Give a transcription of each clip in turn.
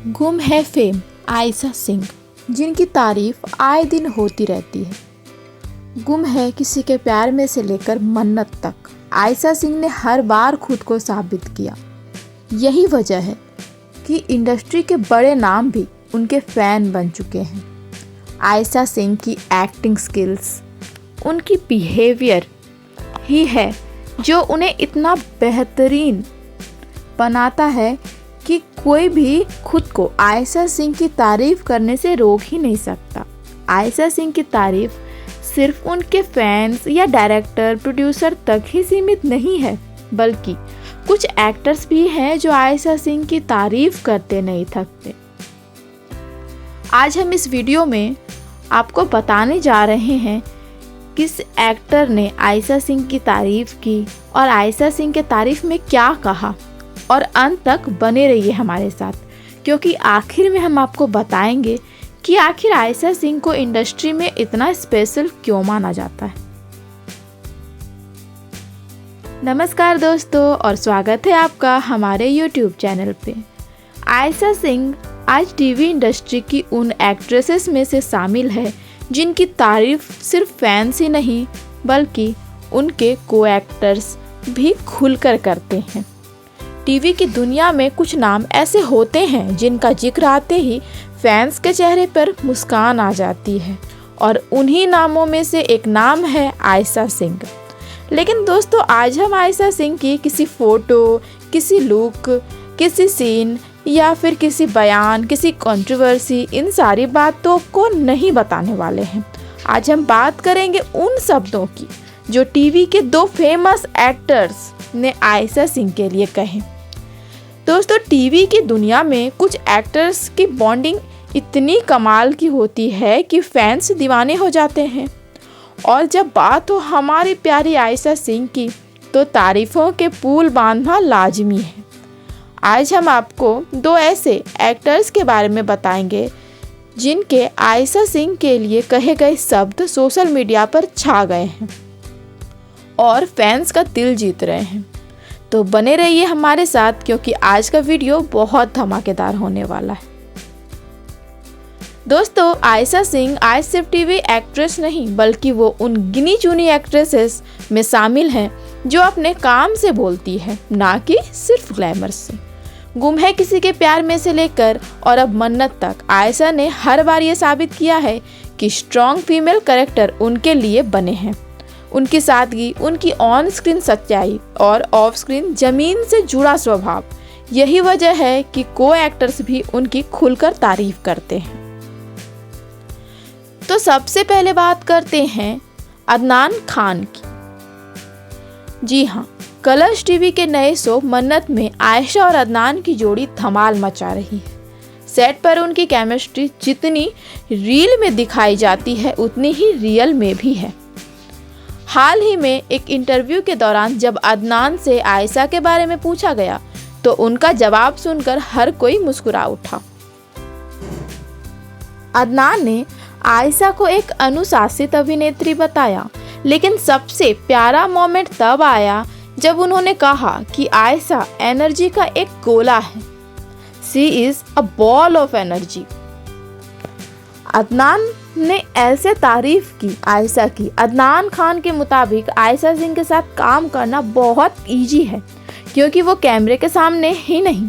गुम है फेम आयशा सिंह, जिनकी तारीफ आए दिन होती रहती है। गुम है किसी के प्यार में से लेकर मन्नत तक, आयशा सिंह ने हर बार खुद को साबित किया। यही वजह है कि इंडस्ट्री के बड़े नाम भी उनके फैन बन चुके हैं। आयशा सिंह की एक्टिंग स्किल्स, उनकी बिहेवियर ही है जो उन्हें इतना बेहतरीन बनाता है कि कोई भी खुद को आयशा सिंह की तारीफ करने से रोक ही नहीं सकता। आयशा सिंह की तारीफ सिर्फ उनके फैंस या डायरेक्टर प्रोड्यूसर तक ही सीमित नहीं है, बल्कि कुछ एक्टर्स भी हैं जो आयशा सिंह की तारीफ करते नहीं थकते। आज हम इस वीडियो में आपको बताने जा रहे हैं किस एक्टर ने आयशा सिंह की तारीफ की और आयशा सिंह के तारीफ में क्या कहा। और अंत तक बने रहिए हमारे साथ, क्योंकि आखिर में हम आपको बताएंगे कि आखिर आयशा सिंह को इंडस्ट्री में इतना स्पेशल क्यों माना जाता है। नमस्कार दोस्तों, और स्वागत है आपका हमारे YouTube चैनल पे। आयशा सिंह आज टीवी इंडस्ट्री की उन एक्ट्रेसेस में से शामिल है जिनकी तारीफ सिर्फ फैंस ही नहीं बल्कि उनके को एक्टर्स भी खुलकर करते हैं। टीवी की दुनिया में कुछ नाम ऐसे होते हैं जिनका जिक्र आते ही फैंस के चेहरे पर मुस्कान आ जाती है, और उन्हीं नामों में से एक नाम है आयशा सिंह। लेकिन दोस्तों, आज हम आयशा सिंह की किसी फ़ोटो, किसी लुक, किसी सीन या फिर किसी बयान, किसी कंट्रोवर्सी, इन सारी बातों को नहीं बताने वाले हैं। आज हम बात करेंगे उन शब्दों की जो टीवी के दो फेमस एक्टर्स ने आयशा सिंह के लिए कहे। दोस्तों, टीवी की दुनिया में कुछ एक्टर्स की बॉन्डिंग इतनी कमाल की होती है कि फैंस दीवाने हो जाते हैं, और जब बात हो हमारी प्यारी आयशा सिंह की तो तारीफ़ों के पुल बांधना लाजमी है। आज हम आपको दो ऐसे एक्टर्स के बारे में बताएंगे जिनके आयशा सिंह के लिए कहे गए शब्द सोशल मीडिया पर छा गए हैं और फैंस का दिल जीत रहे हैं। तो बने रहिए हमारे साथ, क्योंकि आज का वीडियो बहुत धमाकेदार होने वाला है। दोस्तों, आयशा सिंह आज सिर्फ टीवी एक्ट्रेस नहीं बल्कि वो उन गिनी चुनी एक्ट्रेसेस में शामिल हैं जो अपने काम से बोलती है, ना कि सिर्फ ग्लैमर से। गुम है किसी के प्यार में से लेकर और अब मन्नत तक, आयशा ने हर बार ये साबित किया है कि स्ट्रॉन्ग फीमेल कैरेक्टर उनके लिए बने हैं। उनकी सादगी, उनकी ऑन स्क्रीन सच्चाई और ऑफ स्क्रीन जमीन से जुड़ा स्वभाव, यही वजह है कि को एक्टर्स भी उनकी खुलकर तारीफ करते हैं। तो सबसे पहले बात करते हैं अदनान खान की। जी हाँ, कलर्स टीवी के नए शो मन्नत में आयशा और अदनान की जोड़ी धमाल मचा रही है। सेट पर उनकी केमिस्ट्री जितनी रील में दिखाई जाती है उतनी ही रियल में भी है। हाल ही में एक इंटरव्यू के दौरान जब अदनान से आयशा के बारे में पूछा गया तो उनका जवाब सुनकर हर कोई मुस्कुरा उठा। अदनान ने आयशा को एक अनुशासित अभिनेत्री बताया, लेकिन सबसे प्यारा मोमेंट तब आया जब उन्होंने कहा कि आयशा एनर्जी का एक गोला है। She is a ball of energy. Adnan ने ऐसे तारीफ की आयशा की। अदनान खान के मुताबिक आयशा सिंह के साथ काम करना बहुत इजी है, क्योंकि वो कैमरे के सामने ही नहीं,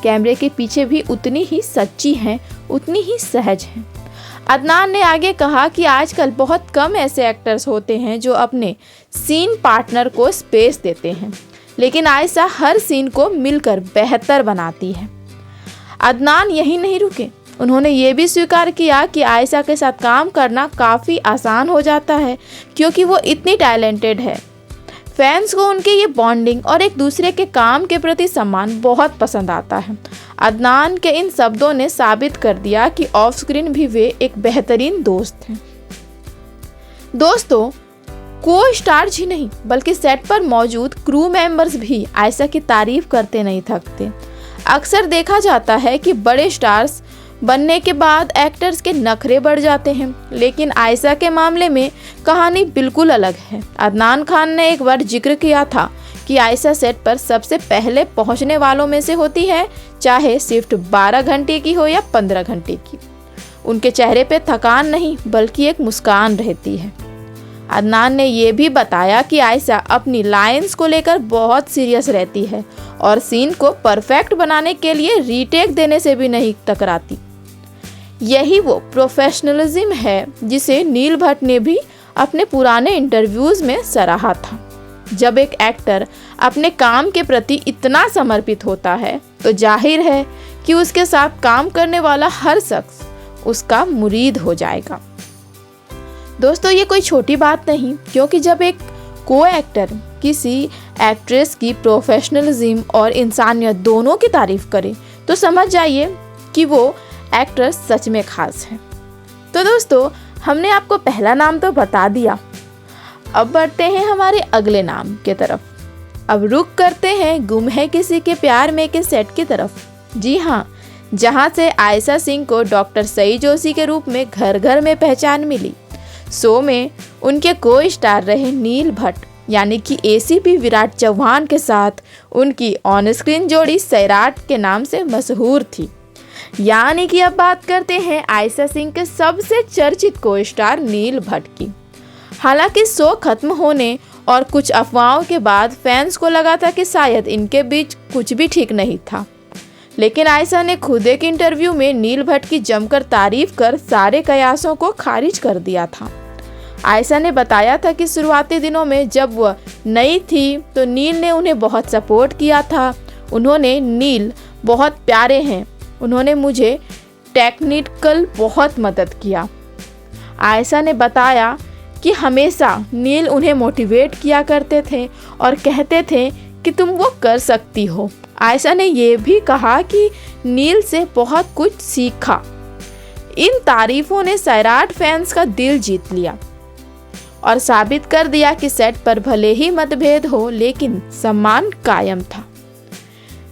कैमरे के पीछे भी उतनी ही सच्ची हैं, उतनी ही सहज हैं। अदनान ने आगे कहा कि आजकल बहुत कम ऐसे एक्टर्स होते हैं जो अपने सीन पार्टनर को स्पेस देते हैं, लेकिन आयशा हर सीन को मिलकर बेहतर बनाती है। अदनान यही नहीं रुके, उन्होंने ये भी स्वीकार किया कि आयशा के साथ काम करना काफ़ी आसान हो जाता है क्योंकि वो इतनी टैलेंटेड है। फैंस को उनके ये बॉन्डिंग और एक दूसरे के काम के प्रति सम्मान बहुत पसंद आता है। अदनान के इन शब्दों ने साबित कर दिया कि ऑफ स्क्रीन भी वे एक बेहतरीन दोस्त हैं। दोस्तों, को स्टार्स ही नहीं बल्कि सेट पर मौजूद क्रू मेंबर्स भी आयशा की तारीफ करते नहीं थकते। अक्सर देखा जाता है कि बड़े स्टार्स बनने के बाद एक्टर्स के नखरे बढ़ जाते हैं, लेकिन आयशा के मामले में कहानी बिल्कुल अलग है। अदनान खान ने एक बार जिक्र किया था कि आयशा सेट पर सबसे पहले पहुंचने वालों में से होती है, चाहे शिफ्ट 12 घंटे की हो या 15 घंटे की। उनके चेहरे पे थकान नहीं बल्कि एक मुस्कान रहती है। अदनान ने यह भी बताया कि आयशा अपनी लाइंस को लेकर बहुत सीरियस रहती है और सीन को परफेक्ट बनाने के लिए रीटेक देने से भी नहीं टकराती। यही वो प्रोफेशनलिज्म है जिसे नील भट्ट ने भी अपने पुराने इंटरव्यूज में सराहा था। जब एक एक्टर अपने काम के प्रति इतना समर्पित होता है तो जाहिर है कि उसके साथ काम करने वाला हर शख्स उसका मुरीद हो जाएगा। दोस्तों, ये कोई छोटी बात नहीं, क्योंकि जब एक को एक्टर किसी एक्ट्रेस की प्रोफेशनलिज्म और इंसानियत दोनों की तारीफ करे तो समझ जाइए कि वो एक्टर सच में खास है। तो दोस्तों, हमने आपको पहला नाम तो बता दिया, अब बढ़ते हैं हमारे अगले नाम के तरफ। अब रुक करते हैं गुम है किसी के प्यार में के सेट की तरफ। जी हाँ, जहाँ से आयशा सिंह को डॉक्टर सई जोशी के रूप में घर घर में पहचान मिली। शो में उनके को स्टार रहे नील भट्ट यानी कि एसीपी विराट चौहान के साथ उनकी ऑन स्क्रीन जोड़ी सैराट के नाम से मशहूर थी। यानी कि अब बात करते हैं आयशा सिंह के सबसे चर्चित को स्टार नील भट्ट की। हालांकि शो खत्म होने और कुछ अफवाहों के बाद फैंस को लगा था कि शायद इनके बीच कुछ भी ठीक नहीं था, लेकिन आयशा ने खुद एक इंटरव्यू में नील भट्ट की जमकर तारीफ कर सारे कयासों को खारिज कर दिया था। आयशा ने बताया था कि शुरुआती दिनों में जब वह नई थी तो नील ने उन्हें बहुत सपोर्ट किया था। उन्होंने नील बहुत प्यारे हैं, उन्होंने मुझे टेक्निकल बहुत मदद किया। आयशा ने बताया कि हमेशा नील उन्हें मोटिवेट किया करते थे और कहते थे कि तुम वो कर सकती हो। आयशा ने यह भी कहा कि नील से बहुत कुछ सीखा। इन तारीफों ने सैराट फैंस का दिल जीत लिया और साबित कर दिया कि सेट पर भले ही मतभेद हो लेकिन सम्मान कायम था।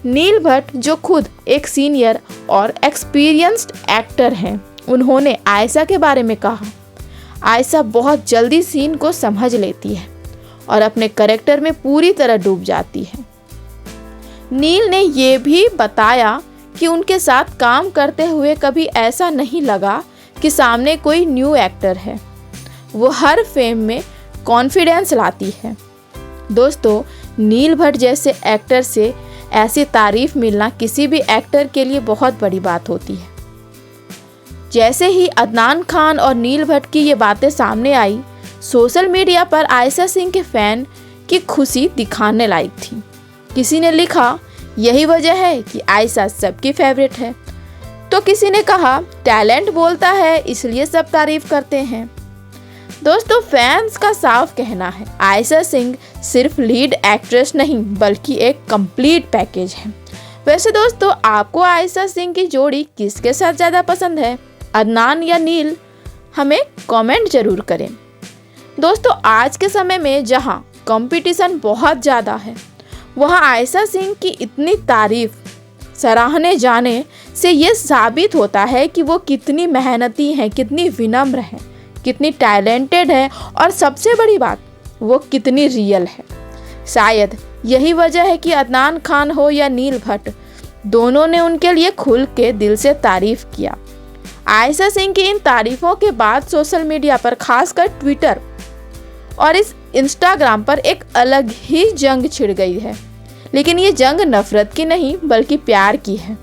नील भट्ट जो खुद एक सीनियर और एक्सपीरियंस्ड एक्टर हैं, उन्होंने आयशा के बारे में कहा, आयशा बहुत जल्दी सीन को समझ लेती है और अपने कैरेक्टर में पूरी तरह डूब जाती है। नील ने यह भी बताया कि उनके साथ काम करते हुए कभी ऐसा नहीं लगा कि सामने कोई न्यू एक्टर है। वो हर फेम में कॉन्फिडेंस लाती है। दोस्तों, नील भट्ट जैसे एक्टर से ऐसी तारीफ मिलना किसी भी एक्टर के लिए बहुत बड़ी बात होती है। जैसे ही अदनान खान और नील भट्ट की ये बातें सामने आई, सोशल मीडिया पर आयशा सिंह के फैन की खुशी दिखाने लायक थी। किसी ने लिखा, यही वजह है कि आयशा सबकी फेवरेट है, तो किसी ने कहा टैलेंट बोलता है इसलिए सब तारीफ करते हैं। दोस्तों, फैंस का साफ कहना है आयशा सिंह सिर्फ लीड एक्ट्रेस नहीं बल्कि एक कंप्लीट पैकेज है। वैसे दोस्तों, आपको आयशा सिंह की जोड़ी किसके साथ ज़्यादा पसंद है, अदनान या नील? हमें कमेंट जरूर करें। दोस्तों, आज के समय में जहां कंपटीशन बहुत ज़्यादा है, वहां आयशा सिंह की इतनी तारीफ सराहने जाने से ये साबित होता है कि वो कितनी मेहनती हैं, कितनी विनम्र हैं, कितनी टैलेंटेड है और सबसे बड़ी बात, वो कितनी रियल है। शायद यही वजह है कि अदनान खान हो या नील भट्ट, दोनों ने उनके लिए खुल के दिल से तारीफ किया। आयशा सिंह की इन तारीफों के बाद सोशल मीडिया पर, खासकर ट्विटर और इस इंस्टाग्राम पर एक अलग ही जंग छिड़ गई है। लेकिन ये जंग नफरत की नहीं बल्कि प्यार की है।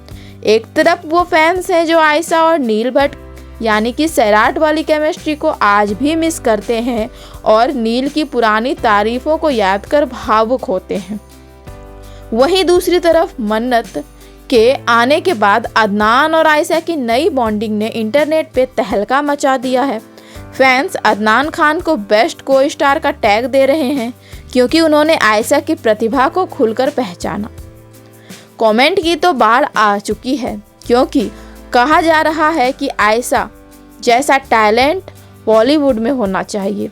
एक तरफ वो फैंस हैं जो आयशा और नील भट्ट यानी कि सैराट वाली केमिस्ट्री को आज भी मिस करते हैं और नील की पुरानी तारीफों को याद कर भावुक होते हैं। वहीं दूसरी तरफ मन्नत के आने के बाद अदनान और आयशा की नई बॉन्डिंग ने इंटरनेट पे तहलका मचा दिया है। फैंस अदनान खान को बेस्ट को स्टार का टैग दे रहे हैं क्योंकि उन्होंने आयशा की प्रतिभा को खुलकर पहचाना। कमेंट की तो बाढ़ आ चुकी है क्योंकि कहा जा रहा है कि आयशा जैसा टैलेंट बॉलीवुड में होना चाहिए,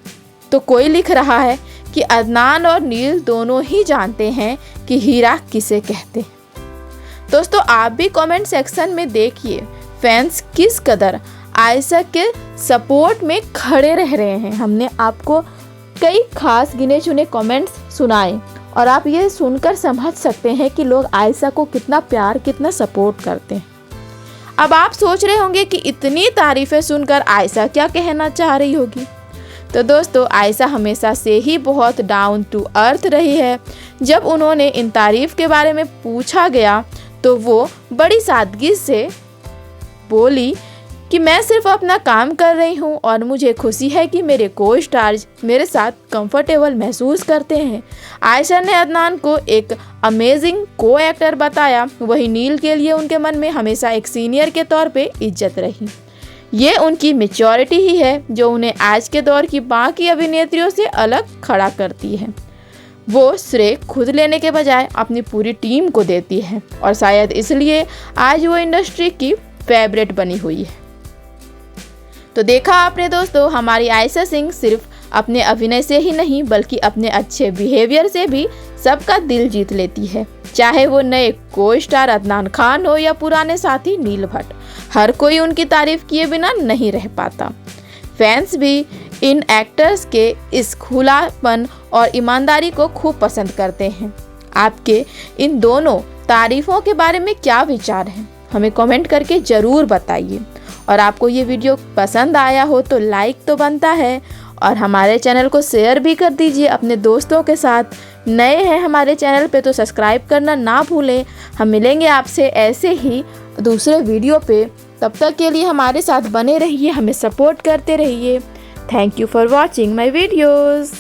तो कोई लिख रहा है कि अदनान और नील दोनों ही जानते हैं कि हीरा किसे कहते हैं। दोस्तों, आप भी कमेंट सेक्शन में देखिए फैंस किस कदर आयशा के सपोर्ट में खड़े रह रहे हैं। हमने आपको कई खास गिने चुने कमेंट्स सुनाए और आप ये सुनकर समझ सकते हैं कि लोग आयशा को कितना प्यार, कितना सपोर्ट करते हैं। अब आप सोच रहे होंगे कि इतनी तारीफ़ें सुनकर आयशा क्या कहना चाह रही होगी। तो दोस्तों, आयशा हमेशा से ही बहुत डाउन टू अर्थ रही है। जब उन्होंने इन तारीफ़ के बारे में पूछा गया तो वो बड़ी सादगी से बोली कि मैं सिर्फ अपना काम कर रही हूँ और मुझे खुशी है कि मेरे को स्टार्स मेरे साथ कंफर्टेबल महसूस करते हैं। आयशा ने अदनान को एक अमेजिंग को एक्टर बताया, वही नील के लिए उनके मन में हमेशा एक सीनियर के तौर पे इज्जत रही। ये उनकी मैच्योरिटी ही है जो उन्हें आज के दौर की बाकी अभिनेत्रियों से अलग खड़ा करती है। वो श्रेय खुद लेने के बजाय अपनी पूरी टीम को देती है और शायद इसलिए आज वो इंडस्ट्री की फेवरेट बनी हुई है। तो देखा आपने दोस्तों, हमारी आयशा सिंह सिर्फ अपने अभिनय से ही नहीं बल्कि अपने अच्छे बिहेवियर से भी सबका दिल जीत लेती है। चाहे वो नए को स्टार अदनान खान हो या पुराने साथी नील भट्ट, हर कोई उनकी तारीफ किए बिना नहीं रह पाता। फैंस भी इन एक्टर्स के इस खुलापन और ईमानदारी को खूब पसंद करते हैं। आपके इन दोनों तारीफों के बारे में क्या विचार हैं, हमें कमेंट करके ज़रूर बताइए। और आपको ये वीडियो पसंद आया हो तो लाइक तो बनता है और हमारे चैनल को शेयर भी कर दीजिए अपने दोस्तों के साथ। नए हैं हमारे चैनल पे तो सब्सक्राइब करना ना भूलें। हम मिलेंगे आपसे ऐसे ही दूसरे वीडियो पे। तब तक के लिए हमारे साथ बने रहिए, हमें सपोर्ट करते रहिए। Thank you for watching my videos.